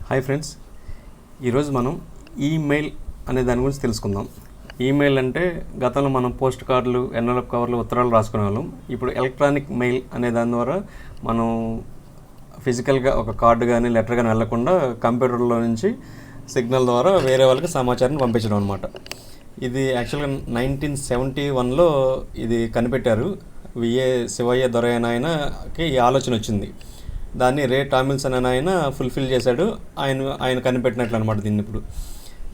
Hi friends, ఈరోజు మనం email అనే దాని గురించి తెలుసుకుందాం. ఈమెయిల్ అంటే గతంలో మనం పోస్ట్ కార్డులు, ఎన్వలప్ కవర్లు, ఉత్తరాలు రాసుకునే వాళ్ళం. ఇప్పుడు ఎలక్ట్రానిక్ మెయిల్ అనే దాని ద్వారా మనం ఫిజికల్గా ఒక కార్డు కానీ లెటర్ కానీ వెళ్లకుండా కంప్యూటర్లో నుంచి సిగ్నల్ ద్వారా వేరే వాళ్ళకి సమాచారాన్ని పంపించడం అనమాట. ఇది యాక్చువల్గా 1971లో ఇది కనిపెట్టారు. విఏ శివయ్య దొరయ్య ఆయనకి ఈ ఆలోచన వచ్చింది. దాన్ని రే టామిల్సన్ అని ఆయన ఫుల్ఫిల్ చేశాడు. ఆయన కనిపెట్టినట్లు అనమాట దీన్ని. ఇప్పుడు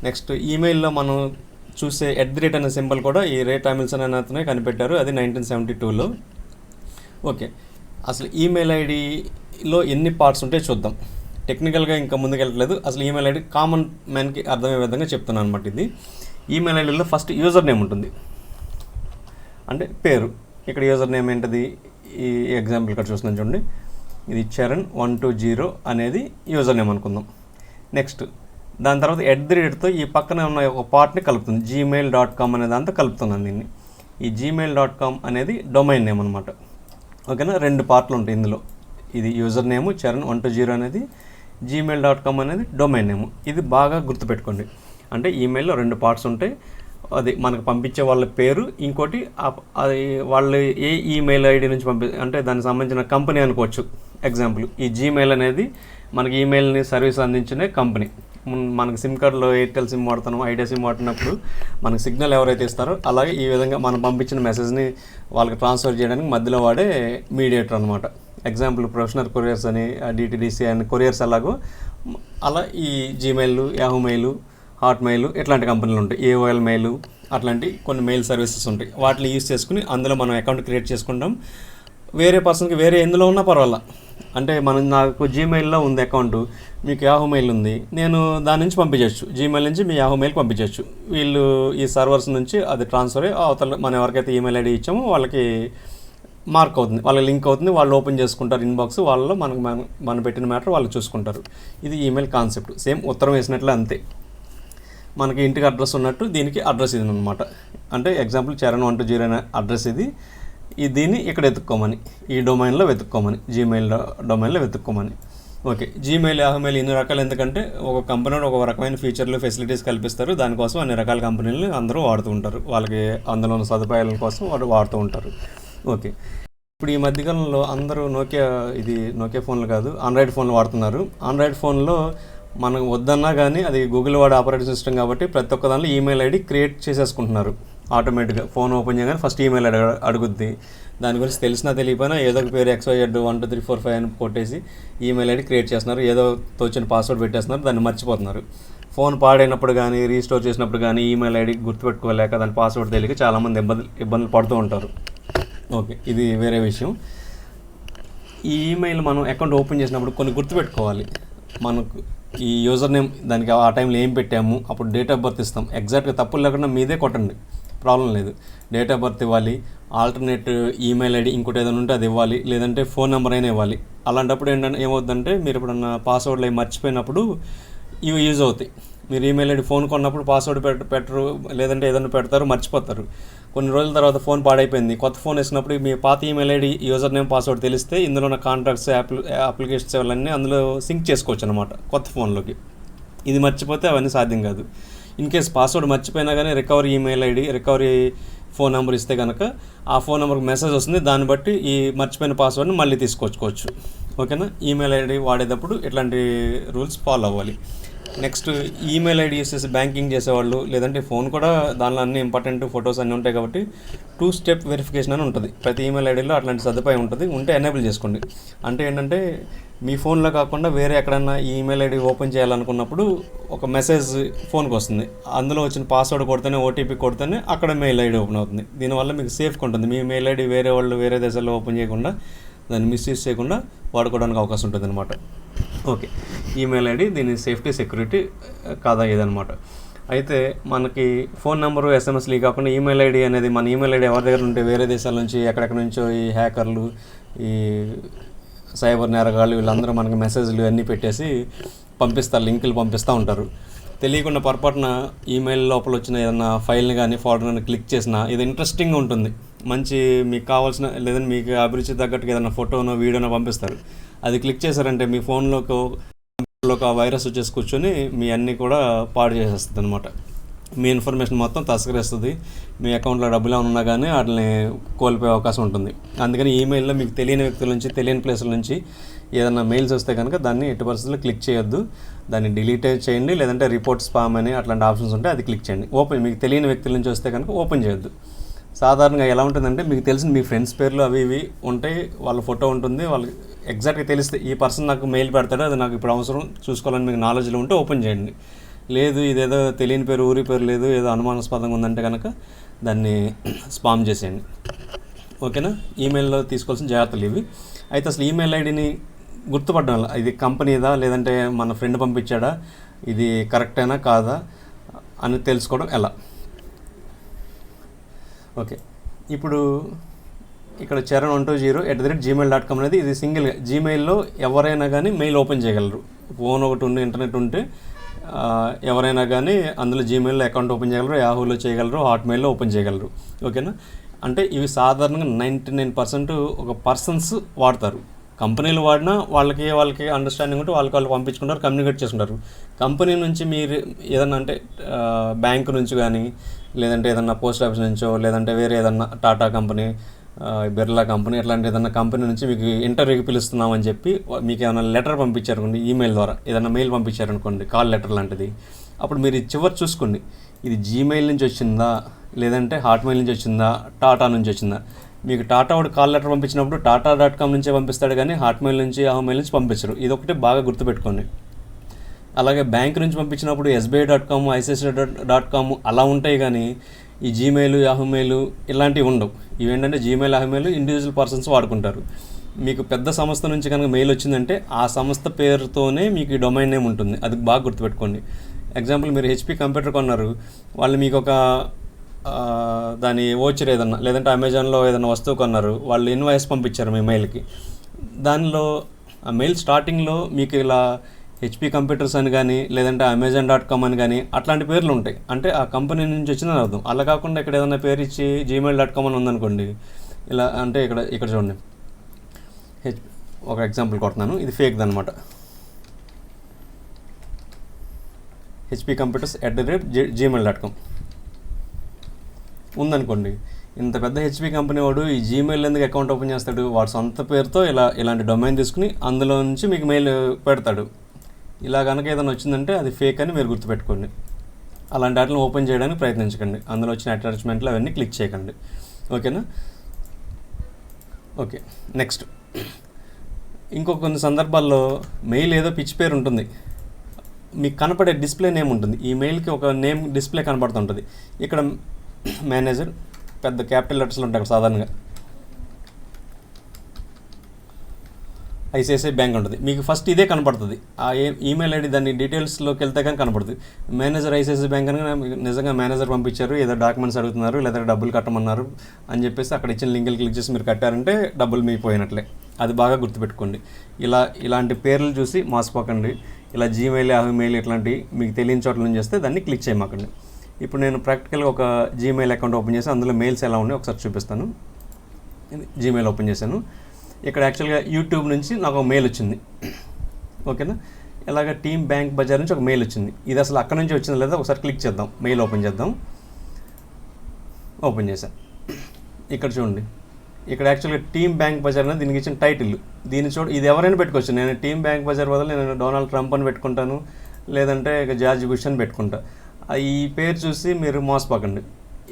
నెక్స్ట్ ఈమెయిల్లో మనం చూసే @ అనే సింబల్ కూడా ఈ రే టామిల్సన్ అనే అతనే కనిపెట్టారు. అది 1972లో. ఓకే, అసలు ఈమెయిల్ ఐడిలో ఎన్ని పార్ట్స్ ఉంటాయో చూద్దాం. టెక్నికల్గా ఇంకా ముందుకెళ్ళట్లేదు. అసలు ఈమెయిల్ ఐడి కామన్ మ్యాన్కి అర్థమయ్యే విధంగా చెప్తున్నాను అనమాట. ఇది ఈమెయిల్ ఐడిలో ఫస్ట్ యూజర్ నేమ్ ఉంటుంది, అంటే పేరు. ఇక్కడ యూజర్ నేమ్ ఏంటిది? ఈ ఎగ్జాంపుల్ ఇక్కడ చూస్తున్నాను చూడండి. ఇది చరణ్120 అనేది యూజర్ నేమ్ అనుకుందాం. నెక్స్ట్ దాని తర్వాత @ ఈ పక్కన ఉన్న ఒక పార్ట్ని కలుపుతుంది. gmail.com అనే దాంతో కలుపుతున్నాను దీన్ని. ఈ gmail.com అనేది డొమైన్ నేమ్ అనమాట. ఓకేనా, 2 పార్ట్లు ఉంటాయి ఇందులో. ఇది యూజర్ నేము చరణ్120 అనేది, gmail.com అనేది డొమైన్ నేము. ఇది బాగా గుర్తుపెట్టుకోండి. అంటే ఈమెయిల్లో 2 పార్ట్స్ ఉంటాయి. అది మనకు పంపించే వాళ్ళ పేరు, ఇంకోటి అది వాళ్ళు ఏ ఈమెయిల్ ఐడి నుంచి అంటే దానికి సంబంధించిన కంపెనీ అనుకోవచ్చు. ఎగ్జాంపుల్, ఈ జీమెయిల్ అనేది మనకి ఈమెయిల్ని సర్వీస్ అందించిన కంపెనీ. మనకి సిమ్ కార్డులో ఎయిర్టెల్ సిమ్ వాడుతున్నాం, ఐడియా సిమ్ వాడినప్పుడు మనకి సిగ్నల్ ఎవరైతే ఇస్తారో అలాగే ఈ విధంగా మనం పంపించిన మెసేజ్ని వాళ్ళకి ట్రాన్స్ఫర్ చేయడానికి మధ్యలో వాడే మీడియేటర్ అనమాట. ఎగ్జాంపుల్ ప్రొఫెషనల్ కొరియర్స్ అని, DTDC అని కొరియర్స్ అలాగో అలా ఈ Gmail, Yahoo mail, hot mail ఇట్లాంటి కంపెనీలు ఉంటాయి. AOL మెయిల్ అట్లాంటి కొన్ని మెయిల్ సర్వీసెస్ ఉంటాయి. వాటిని యూజ్ చేసుకుని అందులో మనం అకౌంట్ క్రియేట్ చేసుకుంటాం. వేరే పర్సన్కి వేరే ఎందులో ఉన్నా పర్వాలా. అంటే నాకు జీమెయిల్లో ఉంది అకౌంట్, మీకు యాహూ మెయిల్ ఉంది, నేను దాని నుంచి పంపించవచ్చు. జీమెయిల్ నుంచి మీ యాహూ మెయిల్కి పంపించవచ్చు. వీళ్ళు ఈ సర్వర్స్ నుంచి అది ట్రాన్స్ఫర్ అయ్యి అవతల మనం ఎవరికైతే ఈమెయిల్ ఐడి ఇచ్చామో వాళ్ళకి మార్క్ అవుతుంది, వాళ్ళకి లింక్ అవుతుంది. వాళ్ళు ఓపెన్ చేసుకుంటారు ఇన్బాక్స్. వాళ్ళలో మనం పెట్టిన మ్యాటర్ వాళ్ళు చూసుకుంటారు. ఇది ఈమెయిల్ కాన్సెప్ట్. సేమ్ ఉత్తరం వేసినట్లే అంతే. మనకి ఇంటికి అడ్రస్ ఉన్నట్టు దీనికి అడ్రస్ ఇది అనమాట. అంటే ఎగ్జాంపుల్ చరణ్120 అనే అడ్రస్ ఇది. దీన్ని ఇక్కడ వెతుక్కోమని, ఈ డొమైన్లో వెతుక్కోమని, జీమెయిల్ డొమైన్లో వెతుక్కోమని. ఓకే, జీమెయిల్, యాహూ మెయిల్ ఇన్ని రకాలు. ఎందుకంటే ఒక కంపెనీ ఒక రకమైన ఫీచర్లు, ఫెసిలిటీస్ కల్పిస్తారు. దానికోసం అన్ని రకాల కంపెనీలు అందరూ వాడుతూ ఉంటారు. వాళ్ళకి అందులో ఉన్న సదుపాయాల కోసం వాడు వాడుతూ ఉంటారు. ఓకే, ఇప్పుడు ఈ మధ్యకాలంలో అందరూ నోకియా ఫోన్లు కాదు, ఆండ్రాయిడ్ ఫోన్లు వాడుతున్నారు. ఆండ్రాయిడ్ ఫోన్లో మనం వద్దన్నా కానీ అది గూగుల్ వాడే ఆపరేటింగ్ సిస్టమ్ కాబట్టి ప్రతి ఒక్క దాంట్లో ఈమెయిల్ ఐడి క్రియేట్ చేసేసుకుంటున్నారు ఆటోమేటిక్గా. ఫోన్ ఓపెన్ చేయగానే ఫస్ట్ ఈమెయిల్ ఐడి అడుగుద్ది. దాని గురించి తెలిసినా తెలియకపోయినా ఏదో ఒక పేరు XYZ 12345 అని కొట్టేసి ఈమెయిల్ ఐడి క్రియేట్ చేస్తున్నారు. ఏదో తోచిన పాస్వర్డ్ పెట్టేస్తున్నారు, దాన్ని మర్చిపోతున్నారు. ఫోన్ పాడైనప్పుడు కానీ రీస్టోర్ చేసినప్పుడు కానీ ఈమెయిల్ ఐడి గుర్తుపెట్టుకోలేక దాని పాస్వర్డ్ తెలియక చాలామంది ఇబ్బందులు పడుతూ ఉంటారు. ఓకే, ఇది వేరే విషయం. ఈ ఈమెయిల్ మనం అకౌంట్ ఓపెన్ చేసినప్పుడు కొన్ని గుర్తుపెట్టుకోవాలి. మనకు ఈ యూజర్ నేమ్, దానికి ఆ టైంలో ఏం పెట్టాము, అప్పుడు డేట్ ఆఫ్ బర్త్ ఇస్తాం. ఎగ్జాక్ట్గా తప్పులు లేకుండా మీదే కొట్టండి, ప్రాబ్లం లేదు. డేట్ ఆఫ్ బర్త్ ఇవ్వాలి, ఆల్టర్నేట్ ఈమెయిల్ ఐడి ఇంకోటి ఏదైనా ఉంటే అది ఇవ్వాలి, లేదంటే ఫోన్ నెంబర్ అయినా ఇవ్వాలి. అలాంటప్పుడు ఏమవుతుందంటే మీరు ఎప్పుడన్నా పాస్వర్డ్లు అవి మర్చిపోయినప్పుడు ఇవి యూజ్ అవుతాయి. మీరు ఈమెయిల్ ఐడి ఫోన్ కొన్నప్పుడు పాస్వర్డ్ పెట్టరు, లేదంటే ఏదైనా పెడతారు, మర్చిపోతారు. కొన్ని రోజుల తర్వాత ఫోన్ పాడైపోయింది, కొత్త ఫోన్ వేసినప్పుడు మీ పాత email ID, user name, password తెలిస్తే ఇందులో ఉన్న కాంటాక్ట్స్, అప్లికేషన్స్ అవన్నీ అందులో సింక్ చేసుకోవచ్చు అనమాట కొత్త ఫోన్లోకి. ఇది మర్చిపోతే అవన్నీ సాధ్యం కాదు. ఇన్ కేస్ పాస్వర్డ్ మర్చిపోయినా కానీ recovery email ID, recovery phone number ఇస్తే కనుక ఆ ఫోన్ నెంబర్కి మెసేజ్ వస్తుంది. దాన్ని బట్టి ఈ మర్చిపోయిన పాస్వర్డ్ని మళ్ళీ తీసుకొచ్చుకోవచ్చు. ఓకేనా, ఈమెయిల్ ఐడి వాడేటప్పుడు ఇట్లాంటి రూల్స్ ఫాలో అవ్వాలి. నెక్స్ట్ ఈమెయిల్ ఐడి యూస్ చేసి బ్యాంకింగ్ చేసేవాళ్ళు, లేదంటే ఫోన్ కూడా దానిలో అన్ని ఇంపార్టెంట్ ఫొటోస్ అన్నీ ఉంటాయి కాబట్టి 2 స్టెప్ వెరిఫికేషన్ అని ఉంటుంది ప్రతి ఈమెయిల్ ఐడిలో. అట్లాంటి సదుపాయం ఉంటుంది, ఉంటే ఎనేబుల్ చేసుకోండి. అంటే ఏంటంటే మీ ఫోన్లో కాకుండా వేరే ఎక్కడన్నా ఈ ఈమెయిల్ ఐడి ఓపెన్ చేయాలనుకున్నప్పుడు ఒక మెసేజ్ ఫోన్కి వస్తుంది. అందులో వచ్చిన పాస్వర్డ్ కొడితేనే, OTP కొడితేనే అక్కడ మెయిల్ ఐడి ఓపెన్ అవుతుంది. దీనివల్ల మీకు సేఫ్గా ఉంటుంది. మీ మెయిల్ ఐడి వేరే వాళ్ళు వేరే దేశాల్లో ఓపెన్ చేయకుండా, దాన్ని మిస్యూజ్ చేయకుండా వాడుకోవడానికి అవకాశం ఉంటుంది అనమాట. ఓకే, ఈమెయిల్ ఐడి దీని సేఫ్టీ, సెక్యూరిటీ కాదా ఇదనమాట. అయితే మనకి ఫోన్ నెంబరు, SMS కాకుండా ఈమెయిల్ ఐడి అనేది, మన ఈమెయిల్ ఐడి ఎవరి దగ్గర ఉంటే వేరే దేశాల నుంచి ఎక్కడెక్కడ నుంచో ఈ హ్యాకర్లు, ఈ సైబర్ నేరగాళ్ళు వీళ్ళందరూ మనకి మెసేజ్లు అన్నీ పెట్టేసి పంపిస్తారు, లింకులు పంపిస్తూ ఉంటారు. తెలియకుండా పొరపాటున ఈమెయిల్ లోపల వచ్చిన ఏదైనా ఫైల్ని కానీ ఫోల్డర్ కానీ క్లిక్ చేసినా ఇది ఇంట్రెస్టింగ్గా ఉంటుంది. మంచి మీకు కావాల్సిన, లేదంటే మీకు అభిరుచి తగ్గట్టుగా ఏదైనా ఫోటోనో వీడియోనో పంపిస్తారు. అది క్లిక్ చేశారంటే మీ ఫోన్లోకి ఒక వైరస్ వచ్చేసి కూర్చొని మీ అన్నీ కూడా పాడు చేసేస్తుంది అనమాట. మీ ఇన్ఫర్మేషన్ మొత్తం తస్కరిస్తుంది. మీ అకౌంట్లో డబ్బులు ఏమైనా ఉన్నా కానీ వాటిని కోల్పోయే అవకాశం ఉంటుంది. అందుకని ఈమెయిల్లో మీకు తెలియని వ్యక్తుల నుంచి, తెలియని ప్లేసుల నుంచి ఏదైనా మెయిల్స్ వస్తే కనుక దాన్ని ఎట్టి పరిస్థితుల్లో క్లిక్ చేయొద్దు. దాన్ని డిలీట్ చేయండి, లేదంటే రిపోర్ట్ స్పామ్ అని అట్లాంటి ఆప్షన్స్ ఉంటే అది క్లిక్ చేయండి. మీకు తెలియని వ్యక్తుల నుంచి వస్తే కనుక ఓపెన్ చేయొద్దు. సాధారణంగా ఎలా ఉంటుందంటే, మీకు తెలిసిన మీ ఫ్రెండ్స్ పేర్లు అవి ఇవి ఉంటాయి, వాళ్ళ ఫోటో ఉంటుంది, వాళ్ళకి ఎగ్జాక్ట్గా తెలిస్తే ఈ పర్సన్ నాకు మెయిల్ పెడతాడు, అది నాకు ఇప్పుడు అవసరం చూసుకోవాలని మీకు నాలెడ్జ్లో ఉంటే ఓపెన్ చేయండి. లేదు ఇదేదో తెలియని పేరు, ఊరి పేరు లేదు, ఏదో అనుమానాస్పదంగా ఉందంటే కనుక దాన్ని స్పామ్ చేసేయండి. ఓకేనా? ఈమెయిల్లో తీసుకోవాల్సిన జాగ్రత్తలు ఇవి. అయితే అసలు ఈమెయిల్ ఐడిని గుర్తుపడడం వల్ల ఇది కంపెనీదా లేదంటే మన ఫ్రెండ్ పంపించాడా, ఇది కరెక్టేనా కాదా అని తెలుసుకోవడం ఎలా? ఓకే, ఇప్పుడు ఇక్కడ charan120@gmail.com అనేది ఇది సింగిల్గా జీమెయిల్లో ఎవరైనా కానీ మెయిల్ ఓపెన్ చేయగలరు. ఫోన్ ఒకటి ఉండి ఇంటర్నెట్ ఉంటే ఎవరైనా కానీ అందులో జీమెయిల్లో అకౌంట్ ఓపెన్ చేయగలరు, యాహూలో చేయగలరు, హాట్మెయిల్లో ఓపెన్ చేయగలరు. ఓకేనా? అంటే ఇవి సాధారణంగా 99% ఒక పర్సన్స్ వాడతారు. కంపెనీలు వాడినా వాళ్ళకి అండర్స్టాండింగ్ ఉంటే వాళ్ళు పంపించుకుంటారు, కమ్యూనికేట్ చేసుకుంటారు. కంపెనీ నుంచి మీరు ఏదన్నా అంటే బ్యాంకు నుంచి కానీ, లేదంటే ఏదన్నా పోస్ట్ ఆఫీస్ నుంచో, లేదంటే వేరే ఏదన్నా టాటా కంపెనీ, బిర్లా కంపెనీ, అట్లాంటి ఏదన్నా కంపెనీ నుంచి మీకు ఇంటర్వ్యూకి పిలుస్తున్నామని చెప్పి మీకు ఏమైనా లెటర్ పంపించారనుకోండి, ఈమెయిల్ ద్వారా ఏదైనా మెయిల్ పంపించారనుకోండి, కాల్ లెటర్ లాంటిది, అప్పుడు మీరు చివరి చూసుకోండి, ఇది జీమెయిల్ నుంచి వచ్చిందా, లేదంటే హాట్మెయిల్ నుంచి వచ్చిందా, టాటా నుంచి వచ్చిందా. మీకు టాటా వాడు కాల్ లెటర్ పంపించినప్పుడు tata.com నుంచే పంపిస్తాడు, కానీ హాట్మెయిల్ నుంచి, యాహూమెయిల్ నుంచి పంపించరు. ఇది ఒకటి బాగా గుర్తుపెట్టుకోండి. అలాగే బ్యాంక్ నుంచి పంపించినప్పుడు SBI.com, ICICI.com అలా ఉంటాయి, కానీ ఈ జీమెయిల్, యాహూమెయిల్ ఇలాంటివి ఉండవు. ఇవేంటంటే జీమెయిల్, యాహూమెయిల్ ఇండివిజువల్ పర్సన్స్ వాడుకుంటారు. మీకు పెద్ద సంస్థ నుంచి కనుక మెయిల్ వచ్చిందంటే ఆ సంస్థ పేరుతోనే మీకు ఈ డొమైన్ నేమ్ ఉంటుంది. అది బాగా గుర్తుపెట్టుకోండి. ఎగ్జాంపుల్, మీరు HP కంప్యూటర్ కొన్నారు, వాళ్ళు మీకు ఒక దాని ఓచర్ ఏదన్నా, లేదంటే అమెజాన్లో ఏదైనా వస్తువు కొన్నారు, వాళ్ళు ఇన్వాయిస్ పంపించారు మీ మెయిల్కి. దానిలో ఆ మెయిల్ స్టార్టింగ్లో మీకు ఇలా HP కంప్యూటర్స్ అని కానీ, లేదంటే Amazon.com అని కానీ అట్లాంటి పేర్లు ఉంటాయి. అంటే ఆ కంపెనీ నుంచి వచ్చిందని అర్థం. అలా కాకుండా ఇక్కడ ఏదైనా పేరు ఇచ్చి gmail.com అని ఉందనుకోండి, ఇలా అంటే ఇక్కడ చూడండి, ఒక ఎగ్జాంపుల్ కొడుతున్నాను, ఇది ఫేక్ది అనమాట. hpcomputers@gmail.com ఉందనుకోండి. ఇంత పెద్ద HP కంపెనీ వాడు ఈ జీమెయిల్ ఎందుకు అకౌంట్ ఓపెన్ చేస్తాడు? వాడు సొంత పేరుతో ఇలాంటి డొమైన్ తీసుకుని అందులో నుంచి మీకు మెయిల్ పెడతాడు. ఇలా కనుక ఏదైనా వచ్చిందంటే అది ఫేక్ అని మీరు గుర్తుపెట్టుకోండి. అలాంటి వాటిని ఓపెన్ చేయడానికి ప్రయత్నించకండి. అందులో వచ్చిన అటాచ్మెంట్లు అవన్నీ క్లిక్ చేయకండి. ఓకేనా? ఓకే, నెక్స్ట్, కొన్ని సందర్భాల్లో మెయిల్ ఏదో పిచ్చి పేరు ఉంటుంది, మీకు కనపడే డిస్ప్లే నేమ్ ఉంటుంది. ఈ మెయిల్కి ఒక నేమ్ డిస్ప్లే కనపడుతుంటుంది. ఇక్కడ మేనేజర్ పెద్ద క్యాపిటల్ లెటర్స్లో ఉంటాయి అక్కడ సాధారణంగా. ICICI బ్యాంక్ ఉంటుంది, మీకు ఫస్ట్ ఇదే కనపడుతుంది. ఆ ఈమెయిల్ ఐడి దాని డీటెయిల్స్లోకి వెళ్తే కానీ కనపడుతుంది. మేనేజర్ ICICI బ్యాంక్ అని నిజంగా మేనేజర్ పంపించారు, ఏదో డాక్యుమెంట్స్ అడుగుతున్నారు, లేదా డబ్బులు కట్టమన్నారు అని చెప్పేసి అక్కడ ఇచ్చిన లింకులు క్లిక్ చేసి మీరు కట్టారంటే డబ్బులు మీకు పోయినట్లే. అది బాగా గుర్తుపెట్టుకోండి. ఇలాంటి పేర్లు చూసి మోసపోకండి. ఇలా జీమెయిల్, యాహూమెయిల్ ఇట్లాంటి మీకు తెలియని చోట్ల నుంచి చేస్తే దాన్ని క్లిక్ చేయమాకండి. ఇప్పుడు నేను ప్రాక్టికల్గా ఒక జీమెయిల్ అకౌంట్ ఓపెన్ చేసి అందులో మెయిల్స్ ఎలా ఉన్నాయో ఒకసారి చూపిస్తాను. జీమెయిల్ ఓపెన్ చేశాను. ఇక్కడ యాక్చువల్గా యూట్యూబ్ నుంచి నాకు ఒక మెయిల్ వచ్చింది. ఓకేనా? ఇలాగ టీమ్ బ్యాంక్ బజార్ నుంచి ఒక మెయిల్ వచ్చింది. ఇది అసలు అక్కడ నుంచి వచ్చింది లేదా ఒకసారి క్లిక్ చేద్దాం. మెయిల్ ఓపెన్ చేద్దాం. ఓపెన్ చేశాను. ఇక్కడ చూడండి, ఇక్కడ యాక్చువల్గా టీమ్ బ్యాంక్ బజార్ అనేది దీనికి ఇచ్చిన టైటిల్. ఇది ఎవరైనా పెట్టుకోవచ్చు. నేను టీమ్ బ్యాంక్ బజార్ బదులు నేను డొనాల్డ్ ట్రంప్ అని పెట్టుకుంటాను, లేదంటే ఇక జార్జ్ బుష్ అని పెట్టుకుంటా. ఈ పేరు చూసి మీరు మోసపోకండి.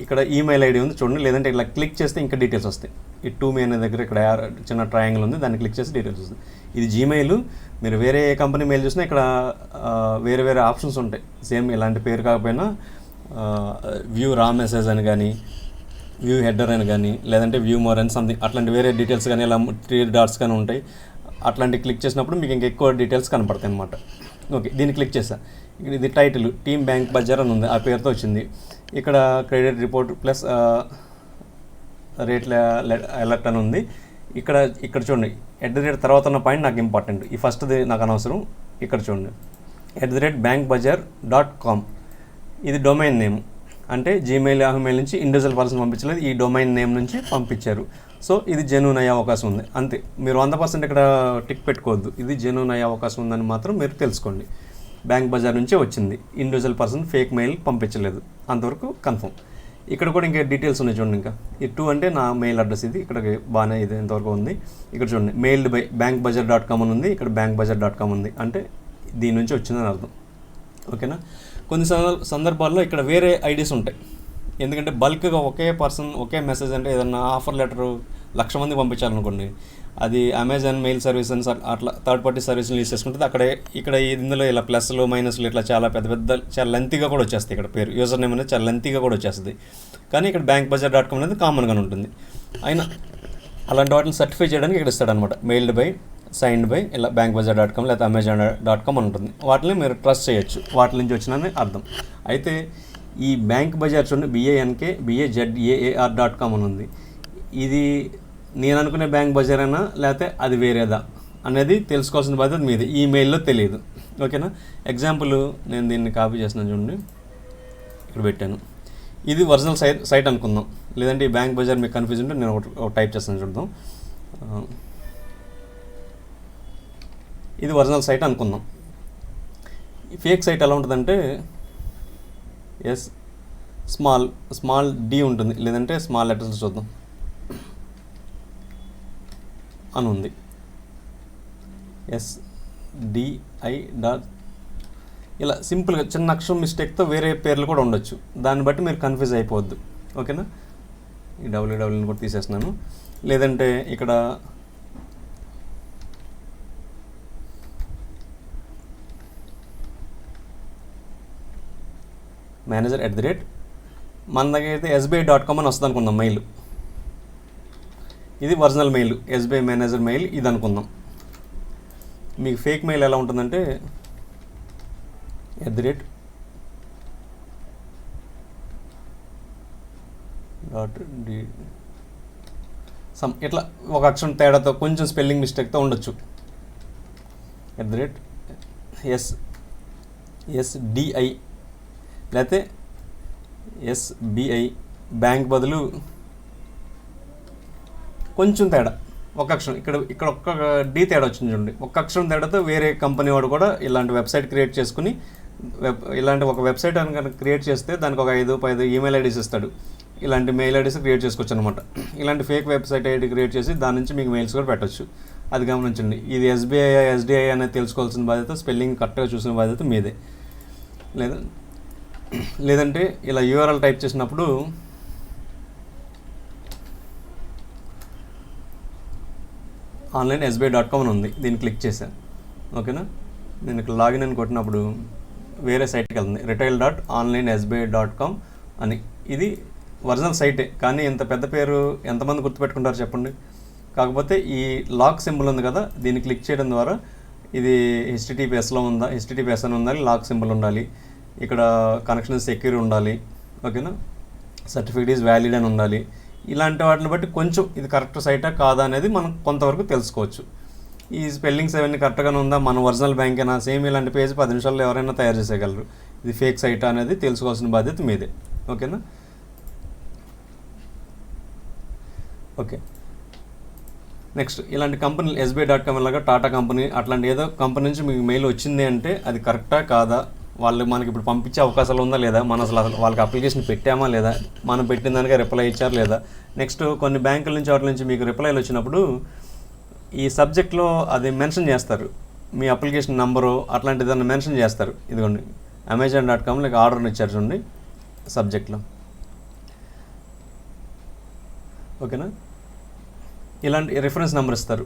ఇక్కడ ఈమెయిల్ ఐడి ఉంది చూడండి, లేదంటే ఇలా క్లిక్ చేస్తే ఇంకా డీటెయిల్స్ వస్తాయి. ఈ టు మీ అనే దగ్గర ఇక్కడ చిన్న ట్రయాంగిల్ ఉంది, దాన్ని క్లిక్ చేసి డీటెయిల్స్ వస్తాయి. ఇది జీమెయిల్. మీరు వేరే కంపెనీ మెయిల్ చూసినా ఇక్కడ వేరే ఆప్షన్స్ ఉంటాయి. సేమ్ ఇలాంటి పేరు కాకపోయినా వ్యూ రా మెసేజ్ అని కానీ, వ్యూ హెడర్ అని కానీ, లేదంటే వ్యూ మోర్ అని సంథింగ్ అట్లాంటి వేరే డీటెయిల్స్ కానీ, ఇలా 3 డాట్స్ కానీ ఉంటాయి. అట్లాంటి క్లిక్ చేసినప్పుడు మీకు ఇంకా ఎక్కువ డీటెయిల్స్ కనపడతాయి అన్నమాట. ఓకే, దీన్ని క్లిక్ చేసా. ఇది టైటిల్ టీమ్ బ్యాంక్ బజార్ అని ఉంది, ఆ పేరుతో వచ్చింది. ఇక్కడ credit report plus rate alert అని ఉంది. ఇక్కడ చూడండి, @ తర్వాత ఉన్న పాయింట్ నాకు ఇంపార్టెంట్. ఈ ఫస్ట్ది నాకు అనవసరం. ఇక్కడ చూడండి, @bankbazaar.com ఇది డొమైన్ నేమ్. అంటే జీమెయిల్, యాహూమెయిల్ నుంచి ఇండివిజువల్ పర్సన్ పంపించలేదు, ఈ డొమైన్ నేమ్ నుంచి పంపించారు. సో ఇది జెన్యూన్ అయ్యే అవకాశం ఉంది, అంతే. మీరు 100% ఇక్కడ టిక్ పెట్టుకోవద్దు, ఇది జెన్యూన్ అయ్యే అవకాశం ఉందని మాత్రం మీరు తెలుసుకోండి. బ్యాంక్ బజార్ నుంచే వచ్చింది, ఇండివిజువల్ పర్సన్ ఫేక్ మెయిల్ పంపించలేదు, అంతవరకు కన్ఫర్మ్. ఇక్కడ కూడా ఇంకా డీటెయిల్స్ ఉన్నాయి చూడండి. ఇంకా ఈ 2 అంటే నా మెయిల్ అడ్రస్, ఇది ఇక్కడ బాగానే ఇది ఎంతవరకు ఉంది. ఇక్కడ చూడండి, మెయిల్డ్ బై bankbazaar.com అని ఉంది, ఇక్కడ bankbazaar.com ఉంది, అంటే దీని నుంచి వచ్చిందని అర్థం. ఓకేనా. కొన్ని సందర్భాల్లో ఇక్కడ వేరే ఐడీస్ ఉంటాయి, ఎందుకంటే బల్క్గా ఒకే పర్సన్ ఒకే మెసేజ్, అంటే ఏదన్నా ఆఫర్ లెటరు 1,00,000 మంది పంపించాలనుకోండి, అది అమెజాన్ మెయిల్ సర్వీస్ అని అట్లా థర్డ్ పార్టీ సర్వీస్ని యూస్ చేసుకుంటుంది. అక్కడే ఇక్కడ ఇందులో ఇలా ప్లస్లు మైనస్లు ఇట్లా చాలా పెద్ద చాలా లెంతీగా కూడా వచ్చేస్తాయి. ఇక్కడ పేరు యూజర్ నేమ్ అనేది చాలా లెంతీగా కూడా వచ్చేస్తుంది. కానీ ఇక్కడ bankbazaar.com అనేది కామన్గానే ఉంటుంది. అయినా అలాంటి వాటిని సర్టిఫై చేయడానికి ఇక్కడ ఇస్తాడనమాట, మెయిల్డ్ బై సైన్డ్ బై ఇలా bankbazaar.com లేదా amazon.com అని ఉంటుంది. వాటిని మీరు ట్రస్ట్ చేయొచ్చు, వాటి నుంచి వచ్చినని అర్థం. అయితే ఈ బ్యాంక్ బజార్ చూడండి, BANKBAZAAR.com అని ఉంది. ఇది నేను అనుకునే బ్యాంక్ బజార్ అయినా లేకపోతే అది వేరేదా అనేది తెలుసుకోవాల్సిన బాధ్యత మీది, ఈ మెయిల్లో తెలియదు. ఓకేనా. ఎగ్జాంపుల్ నేను దీన్ని కాపీ చేస్తున్నాను చూడండి, ఇక్కడ పెట్టాను. ఇది ఒరిజినల్ సైట్ అనుకుందాం, లేదంటే ఈ బ్యాంక్ బజార్ మీకు కన్ఫ్యూజ్ ఉంటే నేను ఒక టైప్ చేస్తాను చూద్దాం. ఇది ఒరిజినల్ సైట్ అనుకుందాం. ఈ ఫేక్ సైట్ ఎలా ఉంటుందంటే స్మాల్ డి ఉంటుంది, లేదంటే స్మాల్ లెటర్స్ చూద్దాం అని ఉంది. SDI డాట్ ఇలా సింపుల్గా చిన్న అక్షరం మిస్టేక్తో వేరే పేర్లు కూడా ఉండొచ్చు, దాన్ని బట్టి మీరు కన్ఫ్యూజ్ అయిపోవద్దు. ఓకేనా. ఈ WWని కూడా తీసేస్తున్నాను. లేదంటే ఇక్కడ manager@ మన దగ్గర అయితే SBI.com అని వస్తుంది అనుకుందాం మెయిల్. ఇది original mail, SBI manager mail ఇది అనుకుందాం. మీకు ఫేక్ మెయిల్ ఎలా ఉంటుందంటే @.d ఇట్లా ఒక అక్షరం తేడాతో కొంచెం స్పెల్లింగ్ మిస్టేక్తో ఉండొచ్చు. SDI లేకపోతే SBI బ్యాంక్ బదులు కొంచెం తేడా, ఒక అక్షరం ఇక్కడ ఒక్క డి తేడా వచ్చింది చూడండి. ఒక్క అక్షరం తేడాతో వేరే కంపెనీ వాడు కూడా ఇలాంటి వెబ్సైట్ క్రియేట్ చేసుకుని ఇలాంటి ఒక వెబ్సైట్ అని కనుక క్రియేట్ చేస్తే దానికి ఒక 5-10 ఈమెయిల్ ఐడీస్ ఇస్తాడు. ఇలాంటి మెయిల్ ఐడీస్ క్రియేట్ చేసుకోవచ్చు అనమాట. ఇలాంటి ఫేక్ వెబ్సైట్ ఐడి క్రియేట్ చేసి దాని నుంచి మీకు మెయిల్స్ కూడా పెట్టచ్చు. అది గమనించండి. ఇది SBI SDI అనేది తెలుసుకోవాల్సిన బాధ్యత, స్పెల్లింగ్ కరెక్ట్గా చూసిన బాధ్యత మీదే. లేదంటే ఇలా URL టైప్ చేసినప్పుడు ఆన్లైన్ SBI.com అని ఉంది, దీన్ని క్లిక్ చేశాను. ఓకేనా. నేను ఇక్కడ లాగిన్ అని కొట్టినప్పుడు వేరే సైట్కి వెళ్తుంది, retail.onlinesbi.com అని. ఇది ఒరిజినల్ సైటే, కానీ ఇంత పెద్ద పేరు ఎంతమంది గుర్తుపెట్టుకుంటారు చెప్పండి. కాకపోతే ఈ లాక్ సింబల్ ఉంది కదా, దీన్ని క్లిక్ చేయడం ద్వారా ఇది HTTPSలో ఉందా, HTTPS అని ఉండాలి, లాక్ సింబల్ ఉండాలి, ఇక్కడ కనెక్షన్ సెక్యూర్ ఉండాలి. ఓకేనా. సర్టిఫికేట్ ఈజ్ వ్యాలిడ్ అని ఉండాలి. ఇలాంటి వాటిని బట్టి కొంచెం ఇది కరెక్ట్ సైటా కాదా అనేది మనం కొంతవరకు తెలుసుకోవచ్చు. ఈ స్పెల్లింగ్స్ అవన్నీ కరెక్ట్గానే ఉందా, మన ఒరిజినల్ బ్యాంక్ అయినా సేమ్ ఇలాంటి పేజ్ 10 నిమిషాల్లో ఎవరైనా తయారు చేసేయగలరు. ఇది ఫేక్ సైటా అనేది తెలుసుకోవాల్సిన బాధ్యత మీదే. ఓకేనా. ఓకే. నెక్స్ట్ ఇలాంటి కంపెనీలు SBI.com లాగా టాటా కంపెనీ అట్లాంటి ఏదో కంపెనీ నుంచి మీకు మెయిల్ వచ్చింది అంటే అది కరెక్టా కాదా, వాళ్ళు మనకి ఇప్పుడు పంపించే అవకాశాలు ఉందా లేదా, మనం అసలు వాళ్ళకి అప్లికేషన్ పెట్టామా లేదా, మనం పెట్టిన దానికే రిప్లై ఇచ్చారు లేదా. నెక్స్ట్ కొన్ని బ్యాంకుల నుంచి వాటి నుంచి మీకు రిప్లైలు వచ్చినప్పుడు ఈ సబ్జెక్ట్లో అది మెన్షన్ చేస్తారు, మీ అప్లికేషన్ నెంబరు అట్లాంటిది దాన్ని మెన్షన్ చేస్తారు. ఇదిగోండి amazon.com లేక ఆర్డర్ని ఇచ్చారు చూడండి సబ్జెక్ట్లో. ఓకేనా. ఇలాంటి రిఫరెన్స్ నెంబర్ ఇస్తారు.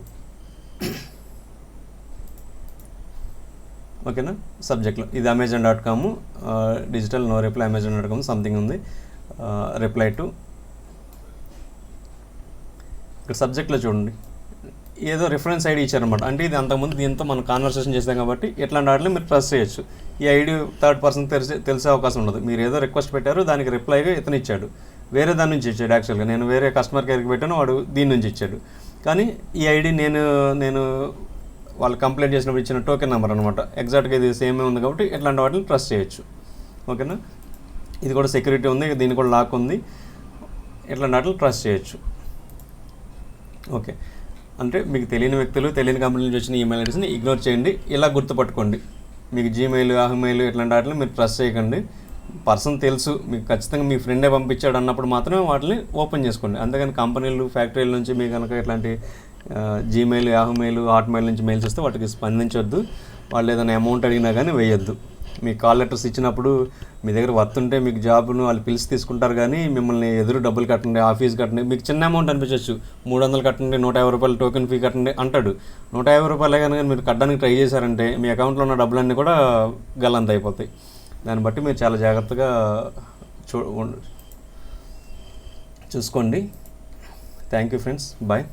ఓకేనా. సబ్జెక్ట్లో ఇది amazon.com digital no reply amazon.com something ఉంది, రిప్లై టు. ఇక్కడ సబ్జెక్ట్లో చూడండి ఏదో రిఫరెన్స్ ఐడి ఇచ్చారనమాట, అంటే ఇది అంతకుముందు దీంతో మనం కాన్వర్సేషన్ చేస్తాం కాబట్టి ఇట్లాంటి వాటిని మీరు ట్రస్ట్ చేయొచ్చు. ఈ ఐడి థర్డ్ పర్సన్ తెలిసే అవకాశం ఉండదు. మీరు ఏదో రిక్వెస్ట్ పెట్టారు, దానికి రిప్లైగా ఇతను ఇచ్చాడు, వేరే దాని నుంచి ఇచ్చాడు. యాక్చువల్గా నేను వేరే కస్టమర్ కేర్కి పెట్టాను, వాడు దీని నుంచి ఇచ్చాడు. కానీ ఈ ఐడి నేను వాళ్ళు కంప్లైంట్ చేసినప్పుడు ఇచ్చిన టోకెన్ నెంబర్ అనమాట, ఎగ్జాక్ట్గా ఇది సేమే ఉంది కాబట్టి ఇట్లాంటి వాటిని ట్రస్ట్ చేయొచ్చు. ఓకేనా. ఇది కూడా సెక్యూరిటీ ఉంది, దీనికి కూడా లాక్ ఉంది, ఇట్లాంటి వాటిని ట్రస్ట్ చేయొచ్చు. ఓకే. అంటే మీకు తెలియని వ్యక్తులు, తెలియని కంపెనీ నుంచి వచ్చిన ఈమెయిల్ ఐడీస్ని ఇగ్నోర్ చేయండి. ఇలా గుర్తుపట్టుకోండి. మీకు జీమెయిల్, మెయిల్ ఇట్లాంటి వాటిని మీరు ట్రస్ట్ చేయకండి. పర్సన్ తెలుసు మీకు, ఖచ్చితంగా మీ ఫ్రెండే పంపించాడు అన్నప్పుడు మాత్రమే వాటిని ఓపెన్ చేసుకోండి. అంతేగాని కంపెనీలు, ఫ్యాక్టరీల నుంచి మీకు కనుక ఇట్లాంటి జీమెయిల్, మెయిల్, హాట్మెయిల్ నుంచి మెయిల్స్ వస్తే వాటికి స్పందించొద్దు. వాళ్ళు ఏదైనా అమౌంట్ అడిగినా కానీ వేయొద్దు. మీకు కాల్ లెటర్స్ ఇచ్చినప్పుడు మీ దగ్గర వర్త్ ఉంటే మీకు జాబ్ను వాళ్ళు పిలిచి తీసుకుంటారు, కానీ మిమ్మల్ని ఎదురు డబ్బులు కట్టండి, ఆఫీస్ కట్టండి, మీకు చిన్న అమౌంట్ అనిపించవచ్చు, 300 కట్టండి, 150 రూపాయలు టోకెన్ ఫీ కట్టండి అంటాడు. 150 రూపాయలే కనుక మీరు కట్టడానికి ట్రై చేశారంటే మీ అకౌంట్లో ఉన్న డబ్బులన్నీ కూడా గల్లంత అయిపోతాయి. దాన్ని బట్టి మీరు చాలా జాగ్రత్తగా చూసుకోండి. Thank you friends, bye.